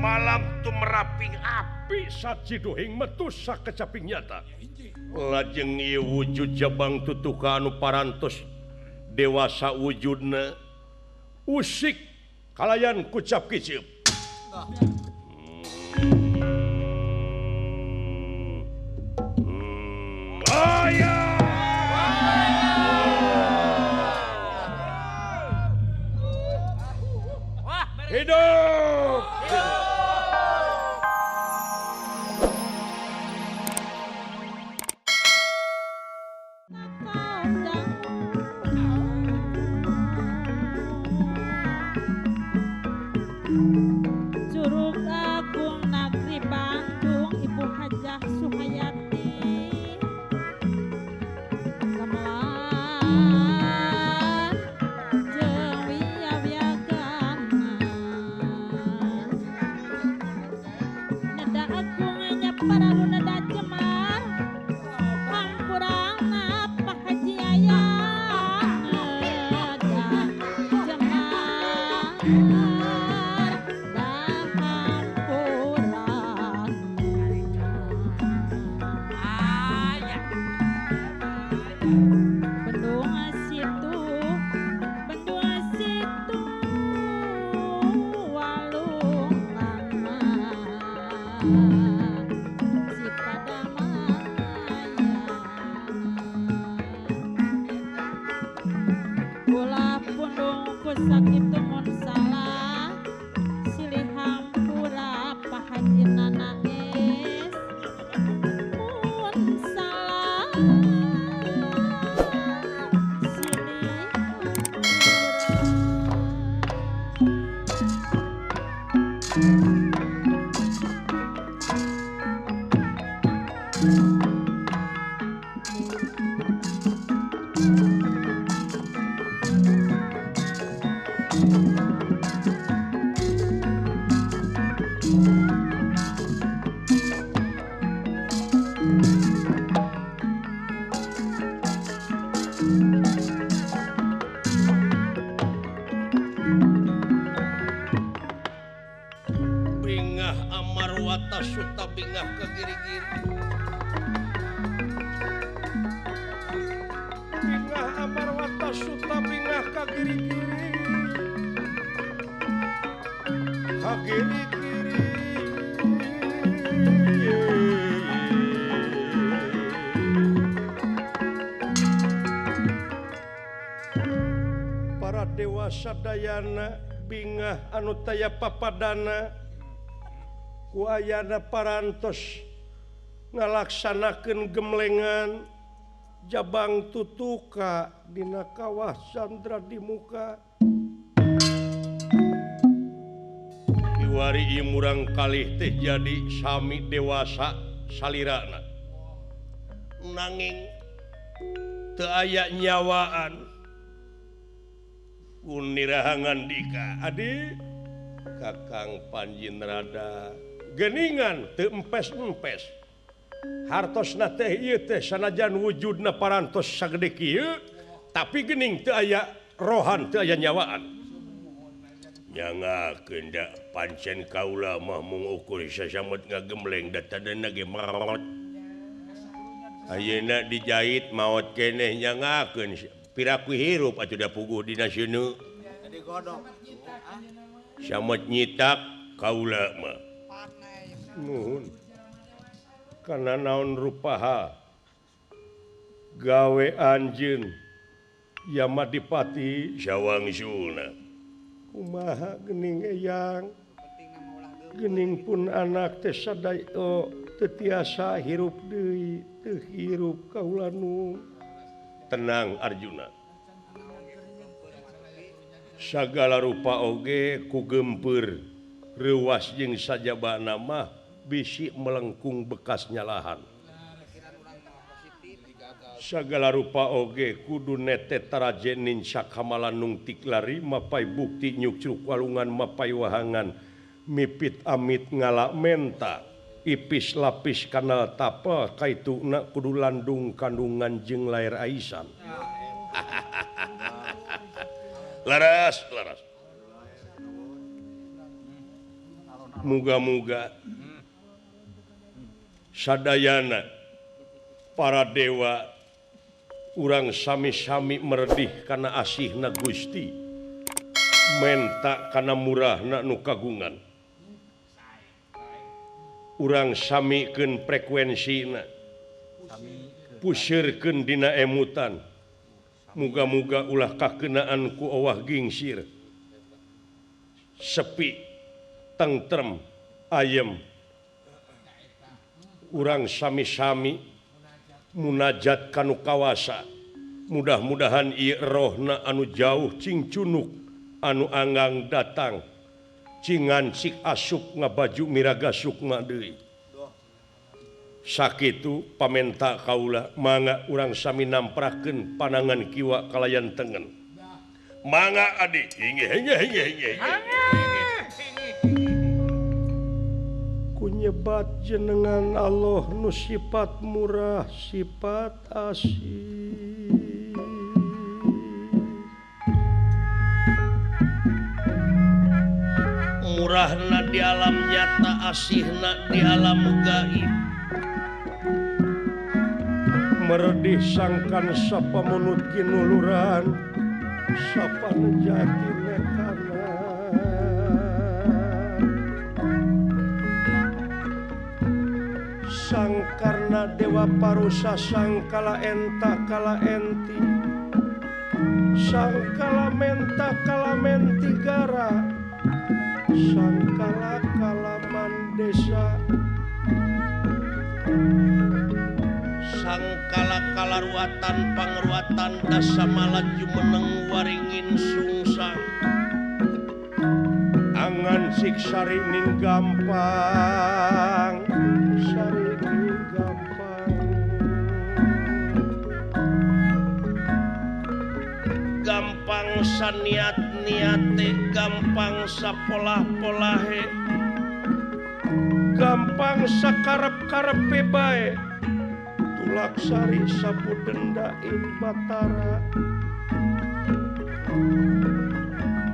malam tumraping api sajidohing metu sakecaping nyata. Lajeng ieu wujud jabang tutuka anu parantos dewasa wujudna usik kalayan kucap kiceup. Hidup! Curug Agung Negeri Bandung Ibu Hajah Suhayati gamelan jeung wiyawiagana neda agung nyaparalu neda cemar hampurana Pak Haji Ayang neda cemar sakit mun salah silih hampura Pak Haji nangis mun salah silih Bingah amarwata suta bingah kagiri-giri. Bingah amarwata suta bingah kagiri-giri. Kagiri-giri. Para dewasa dayana bingah anu taya papadana kuayana parantos ngalaksanakeun gemlengan jabang tutuka dina kawah Chandra di muka kiwari ieu murang kalih teh jadi sami dewasa salirana nanging teu aya nyawaan kunirahangan dika adi Kakang Panjinrada geningan teu empes-empes hartosna teh ieu teh sanajan wujudna parantos sagede kieu tapi gening teu aya rohan teu aya nyawaan nyangakeun da pancen kaula mah mung ukur sasamut ngagemleng da tadana ge marot ayeuna dijait maot keneh nyangakeun piraku hirup atuh da puguh dina seuneu jadi godok samut nyitak kaula mah nuhun kana naon rupaha gawe anjeun Yamadipati Sawangsulna kumaha geuning eyang geuning pun anak teh sadaya teu tiasa hirup deui teu hirup kaula nu tenang Arjuna sagala rupa oge ku gempeur reuwas jeung sajabana mah bisi melengkung bekasnya lahan sagala rupa oge kudu nete tarajen ninca kamalan nung tiklari mapai bukti nyukcuk walungan mapai wahangan mipit amit ngalak menta ipis lapis kana tapa kaituna kudu landung kandungan jeung lair aisan laras muga-muga sadayana para dewa urang sami-sami meredih kana asihna Gusti menta kana murahna nu kagungan urang samikeun frekuensina pusirkeun dina emutan muga-muga ulah kakenaan ku owah gingsir sepi tentrem ayem urang sami-sami munajat kanu kawasa mudah-mudahan ieu rohna anu jauh cing cunuk anu anggang datang cingan cik asup ngabaju miraga sukma deui sakitu pamenta kaula mangga urang sami namprakeun panangan kiwa kalayan tengen mangga adi hinge nyebat jenengan Allah nu sifat murah sifat asih murahna di alam nyata asihna di alam gaib meredih sangkan sapa munut kinuluran sapa nejati nekana sangkarna dewa parusa sangkala enta kala enti sangkala menta kala mentigara sangkala kalaman desa sangkala kalaruatan pangruatan dasa malaju meneng waringin sungsang angan siksari ning gampang sari ning gampang gampang saniat-niate gampang sapolah-polahe gampang sakarep-karepe bae tulaksari sapu dendain batara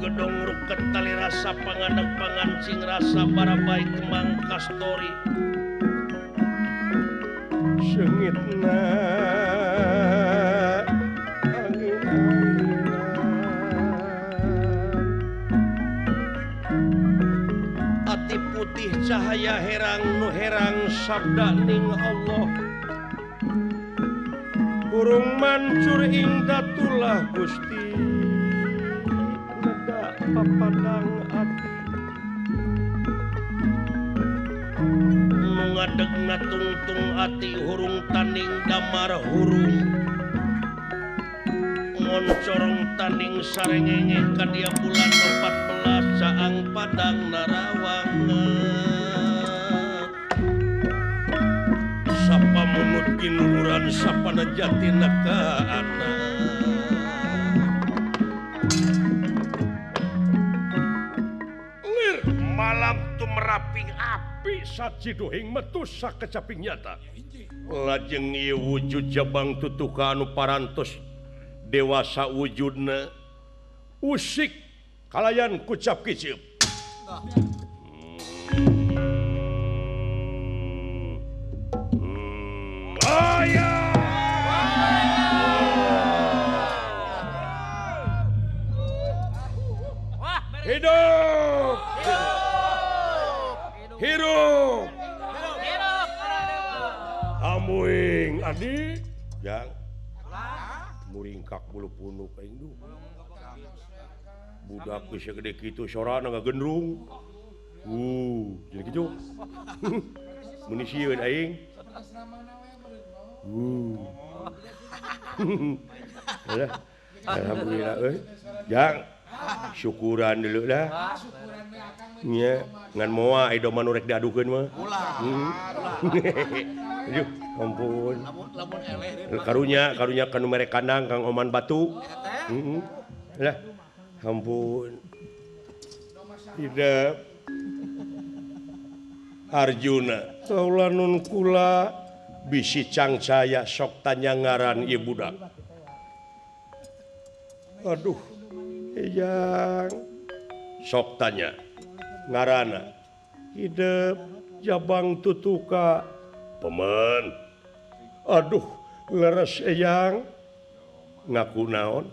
gedong ruket tali rasa panganek pangancing rasa barabai kemang kastori sengitna angin-anginan ati putih cahaya herang nu herang sabda ning Allah burung mancur ing datulah Gusti neda papadang ati nu ngadeg ngatungtung ati hurung taning damar hurung ngoncorong taning sarengenge kadia bulan 14 saang padang narawangan sapa munut kinuluran sapa najati nakaana ngir malam tu meraping api sacidohing metu sakecaping nyata lajeng ieu wujud jabang tutuka anu parantos dewasa wujudna usik kalayan kucap kicip hidup hidup amuing adi yang muringkak bulu punuk aing du budak geus gede kitu sorana ngagendrung jadi kitu mun sieun aing alhamdulillah jang syukuran dulu dah nya ngan moal aya domah nu rek diadukeun mah aduh ampun karunya kanu mere kandang Kang Oman Batu lah ampun tidak Arjuna taula nun kula bisi cangcaya sok tanya ngaran ieu budak aduh yang sok tanya ngarana hidup jabang tutuka pemen aduh leres eyang ngaku naon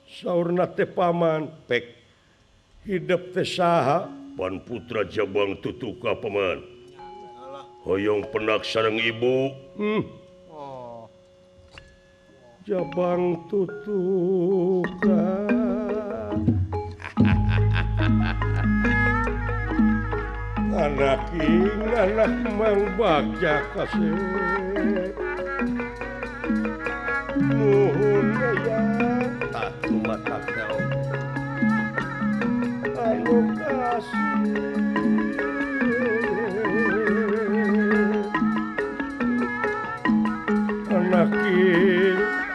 saurna teh paman pek hidup teh saha pan putra jabang tutuka pemen hoyong penak sareng ibu jabang tutuka anak mang bagja kasih nuhun ya tak mata kau anu kasih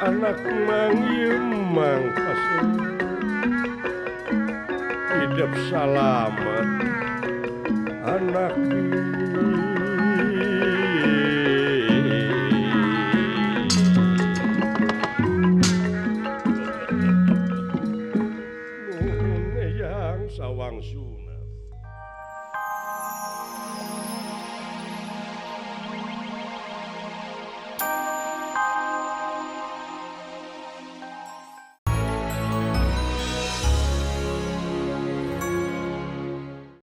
anak mang mang kasih hidup selamat anak nuhun yang sawang suna